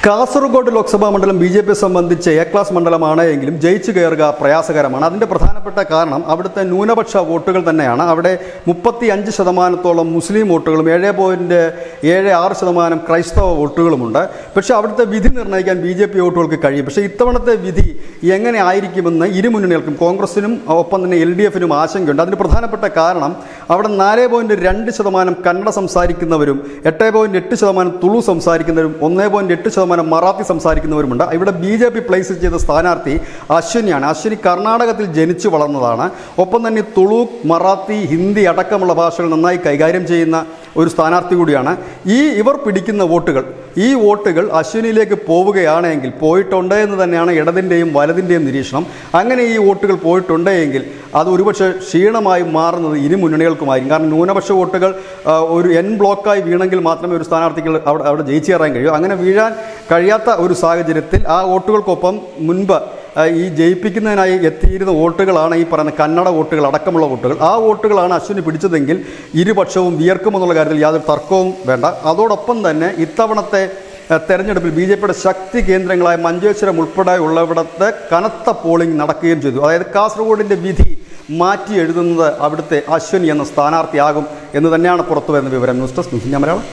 കാസർഗോഡ് ലോക്സഭാ മണ്ഡലം ബി.ജെ.പി സംബന്ധിച്ച് A class മണ്ഡലമാണ് എങ്കിലും ജയിച്ചു കയറുക പ്രയാസകരമാണ്. അതിൻ്റെ പ്രധാനപ്പെട്ട കാരണം അവിടുത്തെ ന്യൂനപക്ഷ വോട്ടുകൾ തന്നെയാണ്. അവിടെ 35% മുസ്ലിം വോട്ടുകളും 7.76% ക്രൈസ്തവ വോട്ടുകളുമുണ്ട്. പക്ഷേ അവിടുത്തെ വിധി നിർണ്ണയിക്കാൻ ബി.ജെ.പി വോട്ടുകൾക്ക് കഴിയും. പക്ഷേ ഇത്തവണത്തെ വിധി എങ്ങനെ ആയിരിക്കുമെന്ന് ഇരുമുന്നണികൾക്കും കോൺഗ്രസിനും ഒപ്പം തന്നെ LDFനും ആശങ്കയുണ്ട്. അതിന് പ്രധാനപ്പെട്ട കാരണം അവിടെ 4.2% കന്നഡ സംസാരിക്കുന്നവരും 8.8% തുളു സംസാരിക്കുന്നവരും 1.8% മറാത്തി സംസാരിക്കുന്നവരുമുണ്ട്. ഇവിടെ ബി.ജെ.പി പ്ലേസ് ചെയ്ത സ്ഥാനാർത്ഥി അശ്വിനിയാണ്. അശ്വിനി കർണാടകത്തിൽ ജനിച്ചു വളർന്നതാണ്. ഒപ്പം തന്നെ തുളു, മറാത്തി, ഹിന്ദി അടക്കമുള്ള ഭാഷകൾ നന്നായി കൈകാര്യം ചെയ്യുന്ന ഒരു സ്ഥാനാർത്ഥി കൂടിയാണ്. ഇവർ പിടിക്കുന്ന വോട്ടുകൾ, ഈ വോട്ടുകൾ അശ്വിനിയിലേക്ക് പോവുകയാണെങ്കിൽ, പോയിട്ടുണ്ട് എന്ന് തന്നെയാണ് ഇടതിൻ്റെയും വലതിൻ്റെയും നിരീക്ഷണം. അങ്ങനെ ഈ വോട്ടുകൾ പോയിട്ടുണ്ടെങ്കിൽ അത് ഒരുപക്ഷെ ക്ഷീണമായി മാറുന്നത് ഇരു മുന്നണികൾക്കുമായിരിക്കും. കാരണം ന്യൂനപക്ഷ വോട്ടുകൾ ഒരു ബ്ലോക്കായി വീണെങ്കിൽ മാത്രമേ ഒരു സ്ഥാനാർത്ഥികൾ അവിടെ ജയിച്ചു കയറാൻ കഴിയൂ. അങ്ങനെ വീഴാൻ കഴിയാത്ത ഒരു സാഹചര്യത്തിൽ ആ വോട്ടുകൾക്കൊപ്പം മുൻപ് ഈ ജയിപ്പിക്കുന്നതിനായി എത്തിയിരുന്ന വോട്ടുകളാണ് ഈ പറയുന്ന കന്നഡ വോട്ടുകൾ അടക്കമുള്ള വോട്ടുകൾ. ആ വോട്ടുകളാണ് അശ്വിനി പിടിച്ചതെങ്കിൽ ഇരുപക്ഷവും വിയർക്കുമെന്നുള്ള കാര്യത്തിൽ യാതൊരു തർക്കവും വേണ്ട. അതോടൊപ്പം തന്നെ ഇത്തവണത്തെ തെരഞ്ഞെടുപ്പിൽ ബി.ജെ.പിയുടെ ശക്തി കേന്ദ്രങ്ങളായ മഞ്ചേശ്വരം ഉൾപ്പെടെ ഉള്ളവിടത്തെ കനത്ത പോളിംഗ് നടക്കുകയും ചെയ്തു. അതായത് കാസർഗോഡിൻ്റെ വിധി മാറ്റി എഴുതുന്നത് അവിടുത്തെ അശ്വിനി എന്ന സ്ഥാനാർത്ഥിയാകും എന്ന് തന്നെയാണ് പുറത്തു വരുന്ന വിവരം. News desk Malayalam.